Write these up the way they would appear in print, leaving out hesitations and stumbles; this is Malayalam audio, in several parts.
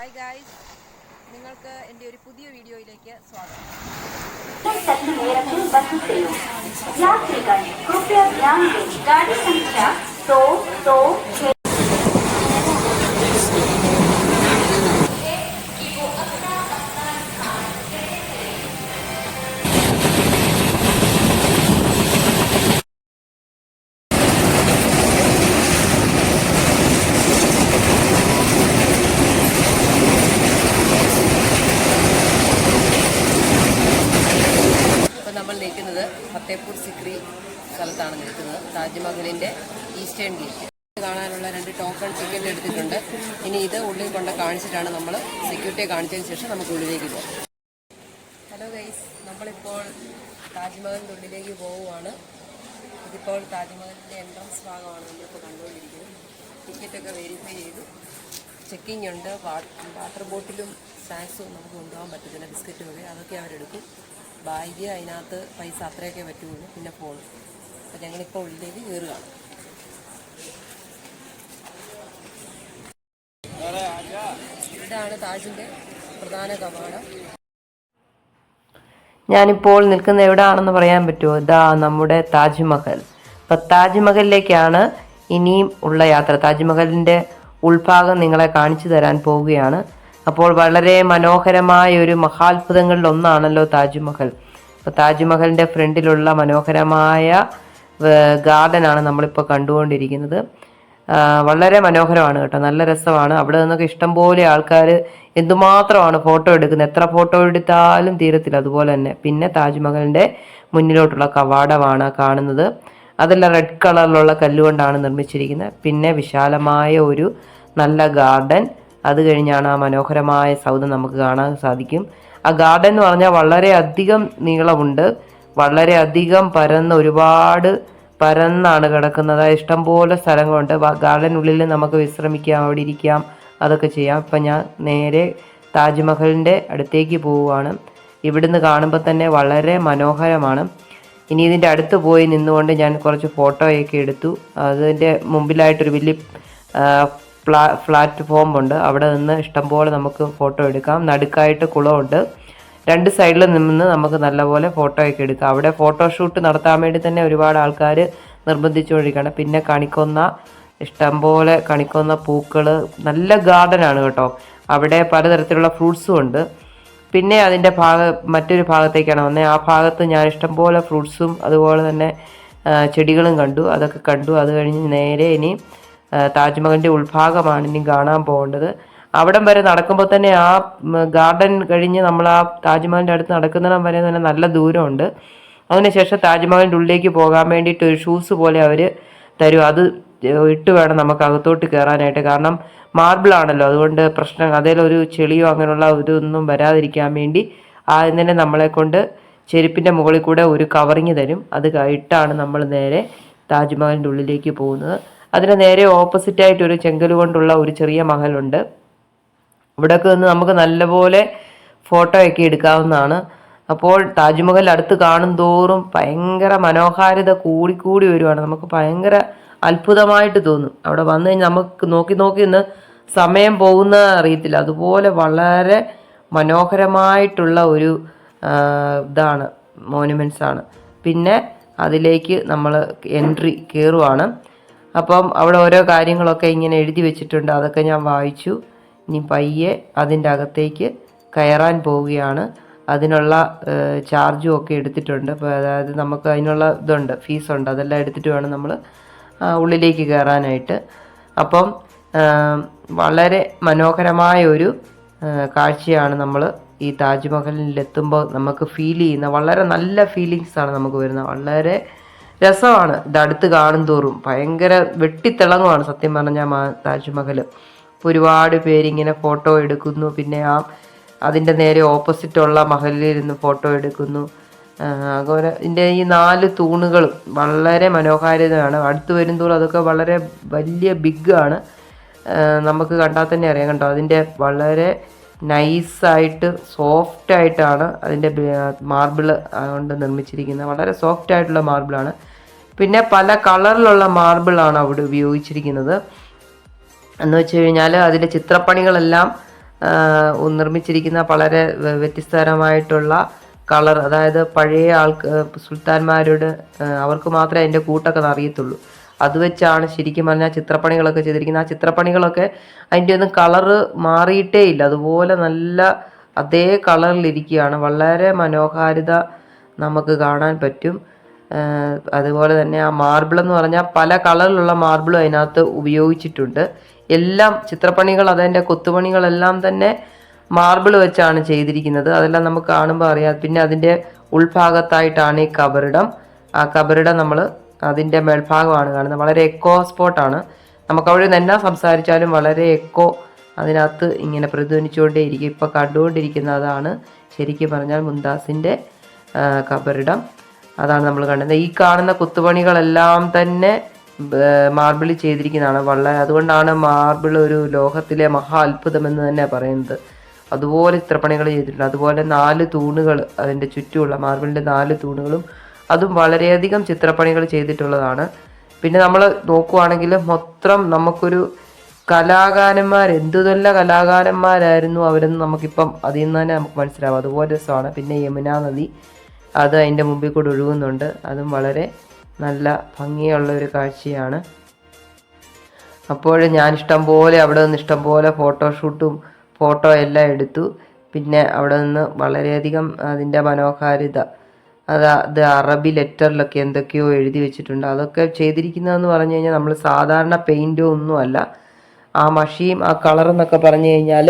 ഹായ് ഗായ്സ്, നിങ്ങൾക്ക് എൻ്റെ ഒരു പുതിയ വീഡിയോയിലേക്ക് സ്വാഗതം. यात्रीगण कृपया ध्यान दें, गाड़ी संख्या 100 നമ്മൾ നിൽക്കുന്നത് ഫത്തേപൂർ സിക്രി സ്ഥലത്താണ് നിൽക്കുന്നത്. താജ്മഹലിൻ്റെ ഈസ്റ്റേൺ ഗേറ്റ് കാണാനുള്ള 2 ടോക്കൺ ടിക്കറ്റ് എടുത്തിട്ടുണ്ട്. ഇനി ഇത് ഉള്ളിൽ കൊണ്ട് കാണിച്ചിട്ടാണ് നമ്മൾ സെക്യൂരിറ്റിയെ കാണിച്ചതിന് ശേഷം നമുക്ക് ഉള്ളിലേക്ക് പോകാം. ഹലോ ഗൈസ്, നമ്മളിപ്പോൾ താജ്മഹലിൻ്റെ ഉള്ളിലേക്ക് പോവുകയാണ്. ഇതിപ്പോൾ താജ്മഹലിൻ്റെ എൻട്രൻസ് ഭാഗമാണ് നമ്മളിപ്പോൾ കണ്ടുകൊണ്ടിരിക്കുന്നത്. ടിക്കറ്റൊക്കെ വെരിഫൈ ചെയ്തു, ചെക്കിംഗ് ഉണ്ട്. വാട്ടർ ബോട്ടിലും സ്നാക്സും നമുക്ക് കൊണ്ടുപോകാൻ പറ്റത്തില്ല, ബിസ്ക്കറ്റും ഒക്കെ അതൊക്കെ അവരെടുക്കും. ബാഗ് അതിനകത്ത് പൈസ അത്രയൊക്കെ പറ്റുള്ളൂ, പിന്നെ ഫോൺ. അപ്പോൾ ഞങ്ങളിപ്പോൾ ഉള്ളിലേക്ക് കയറുകയാണ്. ഇതാണ് താജിൻ്റെ പ്രധാന കവാടം. ഞാനിപ്പോൾ നിൽക്കുന്ന എവിടെയാണെന്ന് പറയാൻ പറ്റുമോ? ഇതാ നമ്മുടെ താജ്മഹൽ. അപ്പം താജ്മഹലിലേക്കാണ് ഇനിയും ഉള്ള യാത്ര. താജ്മഹലിൻ്റെ ഉൾഭാഗം നിങ്ങളെ കാണിച്ചു തരാൻ പോവുകയാണ്. അപ്പോൾ വളരെ മനോഹരമായ ഒരു മഹാത്ഭുതങ്ങളിൽ ഒന്നാണല്ലോ താജ്മഹൽ. അപ്പോൾ താജ്മഹലിൻ്റെ ഫ്രണ്ടിലുള്ള മനോഹരമായ ഗാർഡനാണ് നമ്മളിപ്പോൾ കണ്ടുകൊണ്ടിരിക്കുന്നത്. വളരെ മനോഹരമാണ് കേട്ടോ, നല്ല രസമാണ്. അവിടെ നിന്നൊക്കെ ഇഷ്ടംപോലെ ആൾക്കാർ എന്തുമാത്രമാണ് ഫോട്ടോ എടുക്കുന്നത്. എത്ര ഫോട്ടോ എടുത്താലും തീരത്തില്ല. അതുപോലെ തന്നെ പിന്നെ താജ്മഹലിൻ്റെ മുന്നിലോട്ടുള്ള കവാടമാണ് കാണുന്നത്. അതെല്ലാം റെഡ് കളറിലുള്ള കല്ലുകൊണ്ടാണ് നിർമ്മിച്ചിരിക്കുന്നത്. പിന്നെ വിശാലമായ ഒരു നല്ല ഗാർഡൻ, അത് കഴിഞ്ഞാണ് ആ മനോഹരമായ സൗധം നമുക്ക് കാണാൻ സാധിക്കും. ആ ഗാർഡൻ എന്ന് പറഞ്ഞാൽ വളരെയധികം നീളമുണ്ട്, വളരെയധികം ഒരുപാട് പരന്നാണ് കിടക്കുന്നത്. ഇഷ്ടംപോലെ സ്ഥലങ്ങളുണ്ട്. ഗാർഡനുള്ളിൽ നമുക്ക് വിശ്രമിക്കാം, അവിടെ ഇരിക്കാം, അതൊക്കെ ചെയ്യാം. ഇപ്പം ഞാൻ നേരെ താജ്മഹലിൻ്റെ അടുത്തേക്ക് പോവുകയാണ്. ഇവിടുന്ന് കാണുമ്പോൾ തന്നെ വളരെ മനോഹരമാണ്. ഇനി ഇതിൻ്റെ അടുത്ത് പോയി നിന്നുകൊണ്ട് ഞാൻ കുറച്ച് ഫോട്ടോയൊക്കെ എടുത്തു. അതിൻ്റെ മുമ്പിലായിട്ടൊരു വലിയ പ്ലാറ്റ്ഫോം ഉണ്ട്. അവിടെ നിന്ന് ഇഷ്ടംപോലെ നമുക്ക് ഫോട്ടോ എടുക്കാം. നടുക്കായിട്ട് കുളമുണ്ട്. 2 സൈഡിൽ നിന്ന് നമുക്ക് നല്ലപോലെ ഫോട്ടോയൊക്കെ എടുക്കാം. അവിടെ ഫോട്ടോഷൂട്ട് നടത്താൻ വേണ്ടി തന്നെ ഒരുപാട് ആൾക്കാർ നിർബന്ധിച്ചുകൊണ്ടിരിക്കുകയാണ്. പിന്നെ ഇഷ്ടംപോലെ കണിക്കൊന്ന പൂക്കൾ, നല്ല ഗാർഡനാണ് കേട്ടോ. അവിടെ പലതരത്തിലുള്ള ഫ്രൂട്ട്സും ഉണ്ട്. പിന്നെ അതിൻ്റെ മറ്റൊരു ഭാഗത്തേക്കാണ് വന്നത്. ആ ഭാഗത്ത് ഞാൻ ഇഷ്ടംപോലെ ഫ്രൂട്ട്സും അതുപോലെ തന്നെ ചെടികളും കണ്ടു. അതൊക്കെ കണ്ടു. അത് കഴിഞ്ഞ് നേരെ ഇനി താജ്മഹലിൻ്റെ ഉൾഭാഗമാണ് ഇനി കാണാൻ പോകേണ്ടത്. അവിടം വരെ നടക്കുമ്പോൾ തന്നെ ആ ഗാർഡൻ കഴിഞ്ഞ് നമ്മൾ ആ താജ്മഹലിൻ്റെ അടുത്ത് നടക്കുന്നിടം വരെ തന്നെ നല്ല ദൂരമുണ്ട്. അതിനുശേഷം താജ്മഹലിൻ്റെ ഉള്ളിലേക്ക് പോകാൻ വേണ്ടിയിട്ട് ഒരു ഷൂസ് പോലെ അവർ തരും. അത് ഇട്ട് വേണം നമുക്ക് അകത്തോട്ട് കയറാനായിട്ട്. കാരണം മാർബിളാണല്ലോ, അതുകൊണ്ട് പ്രശ്നം അതിലൊരു ചെളിയോ അങ്ങനെയുള്ള ഇതൊന്നും വരാതിരിക്കാൻ വേണ്ടി ആദ്യം തന്നെ നമ്മളെ കൊണ്ട് ചെരുപ്പിൻ്റെ മുകളിൽ കൂടെ ഒരു കവറിങ് തരും. അത് ഇട്ടാണ് നമ്മൾ നേരെ താജ്മഹലിൻ്റെ ഉള്ളിലേക്ക് പോകുന്നത്. അതിന് നേരെ ഓപ്പോസിറ്റായിട്ട് ഒരു ചെങ്കൽ കൊണ്ടുള്ള ഒരു ചെറിയ മഹലുണ്ട്. ഇവിടെയൊക്കെ നിന്ന് നമുക്ക് നല്ലപോലെ ഫോട്ടോയൊക്കെ എടുക്കാവുന്നതാണ്. അപ്പോൾ താജ്മഹൽ അടുത്ത് കാണും തോറും ഭയങ്കര മനോഹാരിത കൂടിക്കൂടി വരുവാണ്. നമുക്ക് ഭയങ്കര അത്ഭുതമായിട്ട് തോന്നും. അവിടെ വന്നു കഴിഞ്ഞാൽ നമുക്ക് നോക്കി നിന്ന് സമയം പോകുന്ന അറിയത്തില്ല. അതുപോലെ വളരെ മനോഹരമായിട്ടുള്ള ഒരു ഇതാണ്, മോണുമെൻറ്റ്സ് ആണ്. പിന്നെ അതിലേക്ക് നമ്മൾ എൻട്രി കയറുവാണ്. അപ്പം അവിടെ ഓരോ കാര്യങ്ങളൊക്കെ ഇങ്ങനെ എഴുതി വെച്ചിട്ടുണ്ട്. അതൊക്കെ ഞാൻ വായിച്ചു. ഇനി പയ്യെ അതിൻ്റെ അകത്തേക്ക് കയറാൻ പോവുകയാണ്. അതിനുള്ള ചാർജും ഒക്കെ എടുത്തിട്ടുണ്ട്. അപ്പോൾ അതായത് നമുക്ക് അതിനുള്ള ഇതുണ്ട്, ഫീസുണ്ട്. അതെല്ലാം എടുത്തിട്ട് വേണം നമ്മൾ ഉള്ളിലേക്ക് കയറാനായിട്ട്. അപ്പം വളരെ മനോഹരമായ ഒരു കാഴ്ചയാണ് നമ്മൾ ഈ താജ്മഹലിലെത്തുമ്പോൾ നമുക്ക് ഫീൽ ചെയ്യുന്ന. വളരെ നല്ല ഫീലിങ്സാണ് നമുക്ക് വരുന്നത്. വളരെ രസമാണ്. ഇതടുത്ത് കാണും തോറും ഭയങ്കര വെട്ടിത്തിളങ്ങുവാണ് സത്യം പറഞ്ഞാൽ താജ്മഹൽ. ഒരുപാട് പേരിങ്ങനെ ഫോട്ടോ എടുക്കുന്നു. പിന്നെ അതിൻ്റെ നേരെ ഓപ്പോസിറ്റുള്ള മഹലിലിരുന്ന് ഫോട്ടോ എടുക്കുന്നു. അതുപോലെ ഇതിൻ്റെ ഈ 4 തൂണുകളും വളരെ മനോഹാരിതയാണ്. അടുത്ത് വരുന്തോറും അതൊക്കെ വളരെ വലിയ ബിഗ്ഗാണ്. നമുക്ക് കണ്ടാൽ തന്നെ അറിയാം കണ്ടോ. അതിൻ്റെ വളരെ നൈസായിട്ട് സോഫ്റ്റായിട്ടാണ് അതിൻ്റെ മാർബിൾ കൊണ്ട് നിർമ്മിച്ചിരിക്കുന്നത്. വളരെ സോഫ്റ്റായിട്ടുള്ള മാർബിളാണ്. പിന്നെ പല കളറിലുള്ള മാർബിളാണ് അവിടെ ഉപയോഗിച്ചിരിക്കുന്നത്. എന്ന് വെച്ച് കഴിഞ്ഞാൽ അതിൻ്റെ ചിത്രപ്പണികളെല്ലാം നിർമ്മിച്ചിരിക്കുന്ന വളരെ വ്യത്യസ്തതരമായിട്ടുള്ള കളർ, അതായത് പഴയ സുൽത്താൻമാരുടെ അവർക്ക് മാത്രമേ അതിൻ്റെ കൂട്ടൊക്കെ അറിയത്തുള്ളൂ. അത് വെച്ചാണ് ശരിക്കും പറഞ്ഞാൽ ചിത്രപ്പണികളൊക്കെ ചെയ്തിരിക്കുന്നത്. ആ ചിത്രപ്പണികളൊക്കെ അതിൻ്റെ ഒന്നും കളറ് മാറിയിട്ടേ ഇല്ല, അതുപോലെ നല്ല അതേ കളറിലിരിക്കുകയാണ്. വളരെ മനോഹാരിത നമുക്ക് കാണാൻ പറ്റും. അതുപോലെ തന്നെ ആ മാർബിൾ എന്ന് പറഞ്ഞാൽ പല കളറിലുള്ള മാർബിളും അതിനകത്ത് ഉപയോഗിച്ചിട്ടുണ്ട്. എല്ലാം ചിത്രപ്പണികൾ, അതിൻ്റെ കൊത്തുപണികളെല്ലാം തന്നെ മാർബിൾ വെച്ചാണ് ചെയ്തിരിക്കുന്നത്. അതെല്ലാം നമുക്ക് കാണുമ്പോൾ അറിയാം. പിന്നെ അതിൻ്റെ ഉൾഭാഗത്തായിട്ടാണ് ഈ കബറിടം. ആ കബറിടം നമ്മൾ അതിൻ്റെ മേൽഭാഗമാണ് കാണുന്നത്. വളരെ എക്കോ സ്പോട്ടാണ്. നമുക്ക് അവിടെ നിന്ന് എന്നാ സംസാരിച്ചാലും വളരെ എക്കോ അതിനകത്ത് ഇങ്ങനെ പ്രതിധ്വനിച്ചുകൊണ്ടേയിരിക്കും. ഇപ്പോൾ കണ്ടുകൊണ്ടിരിക്കുന്ന അതാണ് ശരിക്കും പറഞ്ഞാൽ മുംതാസിൻ്റെ കബറിടം. അതാണ് നമ്മൾ കണ്ടത്. ഈ കാണുന്ന കൊത്തുപണികളെല്ലാം തന്നെ മാർബിളിൽ ചെയ്തിരിക്കുന്നതാണ്. വളരെ അതുകൊണ്ടാണ് മാർബിൾ ഒരു ലോകത്തിലെ മഹാ അത്ഭുതമെന്ന് തന്നെ പറയുന്നത്. അതുപോലെ ചിത്രപ്പണികൾ ചെയ്തിട്ടുണ്ട്. അതുപോലെ 4 തൂണുകൾ, അതിൻ്റെ ചുറ്റുമുള്ള മാർബിളിൻ്റെ 4 തൂണുകളും അതും വളരെയധികം ചിത്രപ്പണികൾ ചെയ്തിട്ടുള്ളതാണ്. പിന്നെ നമ്മൾ നോക്കുവാണെങ്കിൽ മൊത്തം നമുക്കൊരു എന്തു നല്ല കലാകാരന്മാരായിരുന്നു അവരെന്ന് നമുക്കിപ്പം അതിൽ നിന്ന് തന്നെ നമുക്ക് മനസ്സിലാവും. അതുപോലെ രസമാണ്. പിന്നെ യമുന നദി അത് അതിൻ്റെ മുമ്പിൽ കൂടെ ഒഴുകുന്നുണ്ട്. അതും വളരെ നല്ല ഭംഗിയുള്ള ഒരു കാഴ്ചയാണ്. അപ്പോൾ ഞാൻ അവിടെ നിന്ന് ഇഷ്ടംപോലെ ഫോട്ടോ എല്ലാം എടുത്തു. പിന്നെ അവിടെ നിന്ന് വളരെയധികം അതിൻ്റെ മനോഹാരിത, അത് അറബി ലെറ്ററിലൊക്കെ എന്തൊക്കെയോ എഴുതി വെച്ചിട്ടുണ്ട്. അതൊക്കെ ചെയ്തിരിക്കുന്നതെന്ന് പറഞ്ഞു കഴിഞ്ഞാൽ നമ്മൾ സാധാരണ പെയിൻറ്റോ ഒന്നുമല്ല. ആ മഷിയും ആ കളറെന്നൊക്കെ പറഞ്ഞു കഴിഞ്ഞാൽ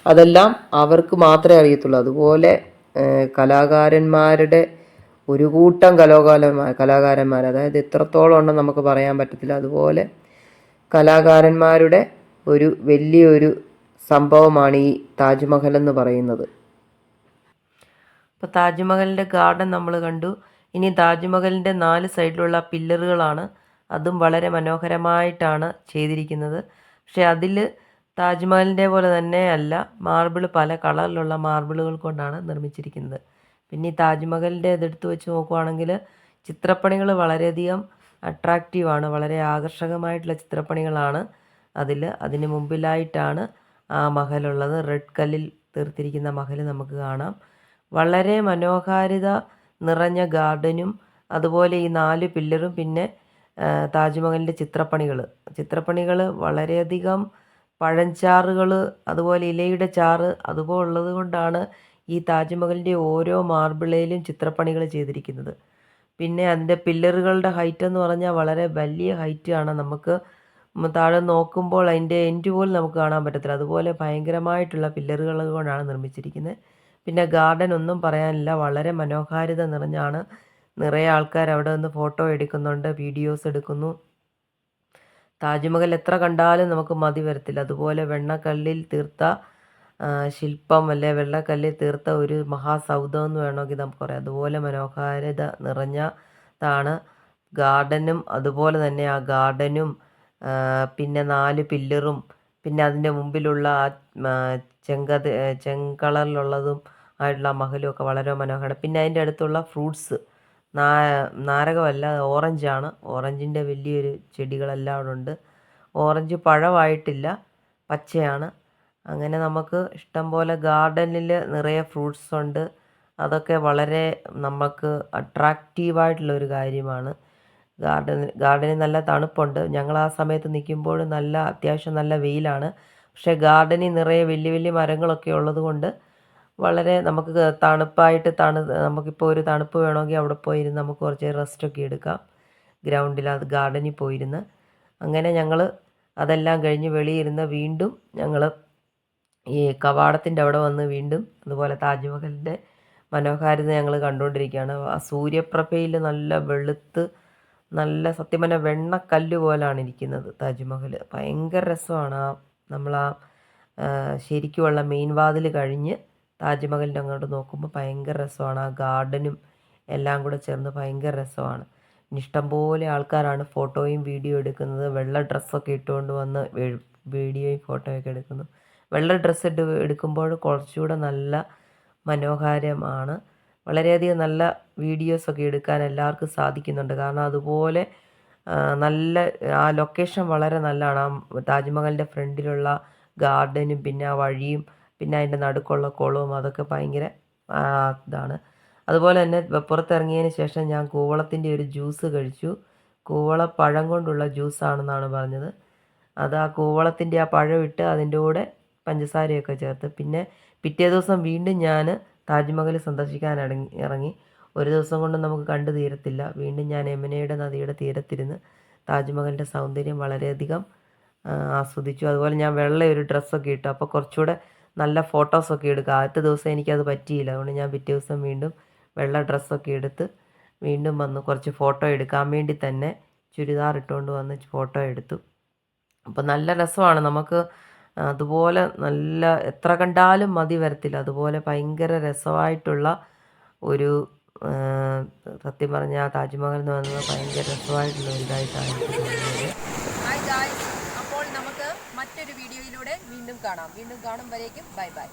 അതെല്ലാം അവർക്ക് മാത്രമേ അറിയത്തുള്ളൂ. അതുപോലെ കലാകാരന്മാരുടെ ഒരു കൂട്ടം കലാകാരന്മാർ, അതായത് എത്രത്തോളം ഉണ്ടെന്ന് നമുക്ക് പറയാൻ പറ്റത്തില്ല. അതുപോലെ കലാകാരന്മാരുടെ ഒരു വലിയൊരു സംഭവമാണ് ഈ താജ്മഹൽ എന്ന് പറയുന്നത്. ഇപ്പോൾ താജ്മഹലിൻ്റെ ഗാർഡൻ നമ്മൾ കണ്ടു. ഇനി താജ്മഹലിൻ്റെ 4 സൈഡിലുള്ള പില്ലറുകളാണ്. അതും വളരെ മനോഹരമായിട്ടാണ് ചെയ്തിരിക്കുന്നത്. പക്ഷേ അതിൽ താജ്മഹലിൻ്റെ പോലെ തന്നെ അല്ല, മാർബിൾ പല കളറിലുള്ള മാർബിളുകൾ കൊണ്ടാണ് നിർമ്മിച്ചിരിക്കുന്നത്. പിന്നെ ഈ താജ്മഹലിൻ്റെ ഇതെടുത്ത് വെച്ച് നോക്കുവാണെങ്കിൽ ചിത്രപ്പണികൾ വളരെയധികം അട്രാക്റ്റീവാണ്. വളരെ ആകർഷകമായിട്ടുള്ള ചിത്രപ്പണികളാണ് അതിന് മുമ്പിലായിട്ടാണ് ആ മഹലുള്ളത്. റെഡ് കല്ലിൽ തീർത്തിരിക്കുന്ന മഹൽ നമുക്ക് കാണാം. വളരെ മനോഹാരിത നിറഞ്ഞ ഗാർഡനും അതുപോലെ ഈ 4 പില്ലറും പിന്നെ താജ്മഹലിൻ്റെ ചിത്രപ്പണികൾ വളരെയധികം പഴഞ്ചാറുകൾ, അതുപോലെ ഇലയുടെ ചാറ് അതുപോലെ ഉള്ളത് കൊണ്ടാണ് ഈ താജ്മഹലിൻ്റെ ഓരോ മാർബിളിലും ചിത്രപ്പണികൾ ചെയ്തിരിക്കുന്നത്. പിന്നെ അതിൻ്റെ പില്ലറുകളുടെ ഹൈറ്റ് എന്ന് പറഞ്ഞാൽ വളരെ വലിയ ഹൈറ്റാണ്. നമുക്ക് താഴെ നോക്കുമ്പോൾ അതിൻ്റെ എൻഡ് പോലും നമുക്ക് കാണാൻ പറ്റത്തില്ല. അതുപോലെ ഭയങ്കരമായിട്ടുള്ള പില്ലറുകൾ കൊണ്ടാണ് നിർമ്മിച്ചിരിക്കുന്നത്. പിന്നെ ഗാർഡൻ ഒന്നും പറയാനില്ല, വളരെ മനോഹാരിത നിറഞ്ഞാണ്. നിറയെ ആൾക്കാർ അവിടെ നിന്ന് ഫോട്ടോ എടുക്കുന്നുണ്ട്, വീഡിയോസ് എടുക്കുന്നു. താജ്മഹൽ എത്ര കണ്ടാലും നമുക്ക് മതി വരത്തില്ല. അതുപോലെ വെണ്ണക്കല്ലിൽ തീർത്ത ശില്പം, അല്ലെ വെള്ളക്കല്ലിൽ തീർത്ത ഒരു മഹാസൗധം എന്ന് വേണമെങ്കിൽ നമുക്ക് പറയാം. അതുപോലെ മനോഹാരിത നിറഞ്ഞതാണ് ഗാർഡനും. അതുപോലെ തന്നെ ആ ഗാർഡനും പിന്നെ 4 പില്ലറും പിന്നെ അതിൻ്റെ മുമ്പിലുള്ള ചെങ്കളറിലുള്ളതും ആയിട്ടുള്ള മഹലും ഒക്കെ വളരെ മനോഹരമാണ്. പിന്നെ അതിൻ്റെ അടുത്തുള്ള ഫ്രൂട്ട്സ് നാരകമല്ല, ഓറഞ്ചാണ്. ഓറഞ്ചിൻ്റെ വലിയൊരു ചെടികളെല്ലാം അവിടെ ഉണ്ട്. ഓറഞ്ച് പഴമായിട്ടില്ല, പച്ചയാണ്. അങ്ങനെ നമുക്ക് ഇഷ്ടം പോലെ ഗാർഡനിൽ നിറയെ ഫ്രൂട്ട്സ് ഉണ്ട്. അതൊക്കെ വളരെ നമുക്ക് അട്രാക്റ്റീവായിട്ടുള്ളൊരു കാര്യമാണ്. ഗാർഡനിൽ നല്ല തണുപ്പുണ്ട്. ഞങ്ങൾ ആ സമയത്ത് നിൽക്കുമ്പോൾ അത്യാവശ്യം നല്ല വെയിലാണ്. പക്ഷേ ഗാർഡനിൽ നിറയെ വലിയ വലിയ മരങ്ങളൊക്കെ ഉള്ളത് കൊണ്ട് വളരെ നമുക്ക് തണുപ്പായിട്ട് നമുക്കിപ്പോൾ ഒരു തണുപ്പ് വേണമെങ്കിൽ അവിടെ പോയിരുന്ന് നമുക്ക് കുറച്ച് റെസ്റ്റൊക്കെ എടുക്കാം. ഗ്രൗണ്ടിൽ ഗാർഡനിൽ പോയിരുന്ന്. അങ്ങനെ ഞങ്ങൾ അതെല്ലാം കഴിഞ്ഞ് വെളിയിരുന്ന് വീണ്ടും ഞങ്ങൾ ഈ കവാടത്തിൻ്റെ അവിടെ വന്ന് വീണ്ടും അതുപോലെ താജ്മഹലിൻ്റെ മനോഹാരിത ഞങ്ങൾ കണ്ടുകൊണ്ടിരിക്കുകയാണ്. ആ സൂര്യപ്രഭയിൽ നല്ല വെളുത്ത് നല്ല സത്യം പറഞ്ഞാൽ വെണ്ണക്കല്ല് പോലാണ് ഇരിക്കുന്നത് താജ്മഹൽ. ഭയങ്കര രസമാണ്. ശരിക്കുമുള്ള മെയിൻ വാതിൽ കഴിഞ്ഞ് താജ്മഹലിൻ്റെ അങ്ങോട്ട് നോക്കുമ്പോൾ ഭയങ്കര രസമാണ്. ആ ഗാർഡനും എല്ലാം കൂടെ ചേർന്ന് ഭയങ്കര രസമാണ്. ഇഷ്ടംപോലെ ആൾക്കാരാണ് ഫോട്ടോയും വീഡിയോ എടുക്കുന്നത്. വെള്ള ഡ്രസ്സൊക്കെ ഇട്ടുകൊണ്ട് വന്ന് വീഡിയോയും ഫോട്ടോയൊക്കെ എടുക്കുന്നു. വെള്ള ഡ്രസ്സ് എടുക്കുമ്പോൾ കുറച്ചുകൂടെ നല്ല മനോഹരമാണ്. വളരെയധികം നല്ല വീഡിയോസൊക്കെ എടുക്കാൻ എല്ലാവർക്കും സാധിക്കുന്നുണ്ട്. കാരണം അതുപോലെ നല്ല ആ ലൊക്കേഷൻ വളരെ നല്ലതാണ്. ആ താജ്മഹലിൻ്റെ ഫ്രണ്ടിലുള്ള ഗാർഡനും പിന്നെ ആ വഴിയും പിന്നെ അതിൻ്റെ നടുക്കുള്ള കുളവും അതൊക്കെ ഭയങ്കര ഇതാണ്. അതുപോലെ തന്നെ പുറത്തിറങ്ങിയതിന് ശേഷം ഞാൻ കൂവളത്തിൻ്റെ ഒരു ജ്യൂസ് കഴിച്ചു. കൂവളപ്പഴം കൊണ്ടുള്ള ജ്യൂസാണെന്നാണ് പറഞ്ഞത്. അത് ആ കൂവളത്തിൻ്റെ ആ പഴം ഇട്ട് അതിൻ്റെ കൂടെ പഞ്ചസാരയൊക്കെ ചേർത്ത്. പിന്നെ പിറ്റേ ദിവസം വീണ്ടും ഞാൻ താജ്മഹൽ സന്ദർശിക്കാൻ ഇറങ്ങി. ഒരു ദിവസം കൊണ്ട് നമുക്ക് കണ്ടു തീരത്തില്ല. വീണ്ടും ഞാൻ യമുനയുടെ നദിയുടെ തീരത്തിരുന്ന് താജ്മഹലിൻ്റെ സൗന്ദര്യം വളരെയധികം ആസ്വദിച്ചു. അതുപോലെ ഞാൻ വെള്ള ഒരു ഡ്രസ്സൊക്കെ ഇട്ടു. അപ്പോൾ കുറച്ചുകൂടെ നല്ല ഫോട്ടോസൊക്കെ എടുക്കുക. ആദ്യത്തെ ദിവസം എനിക്കത് പറ്റിയില്ല. അതുകൊണ്ട് ഞാൻ പിറ്റേ ദിവസം വീണ്ടും വെള്ള ഡ്രസ്സൊക്കെ എടുത്ത് വീണ്ടും വന്ന് കുറച്ച് ഫോട്ടോ എടുക്കാൻ വേണ്ടി തന്നെ ചുരിദാർ ഇട്ടുകൊണ്ട് വന്ന് ഫോട്ടോ എടുത്തു. അപ്പോൾ നല്ല രസമാണ്. നമുക്ക് അതുപോലെ നല്ല എത്ര കണ്ടാലും മതി വരത്തില്ല. അതുപോലെ ഭയങ്കര രസമായിട്ടുള്ള ഒരു സത്യം പറഞ്ഞാൽ താജ്മഹൽ എന്ന് പറയുന്നത് ഭയങ്കര രസമായിട്ടുള്ള ഒരു ഇതായിട്ടാണ് എനിക്ക് തോന്നുന്നത്. ഹായ് ഗായ്സ്, അപ്പോൾ നമുക്ക് മറ്റൊരു വീഡിയോയിലൂടെ വീണ്ടും കാണാം. വീണ്ടും കാണും വരേക്കും ബൈ ബൈ.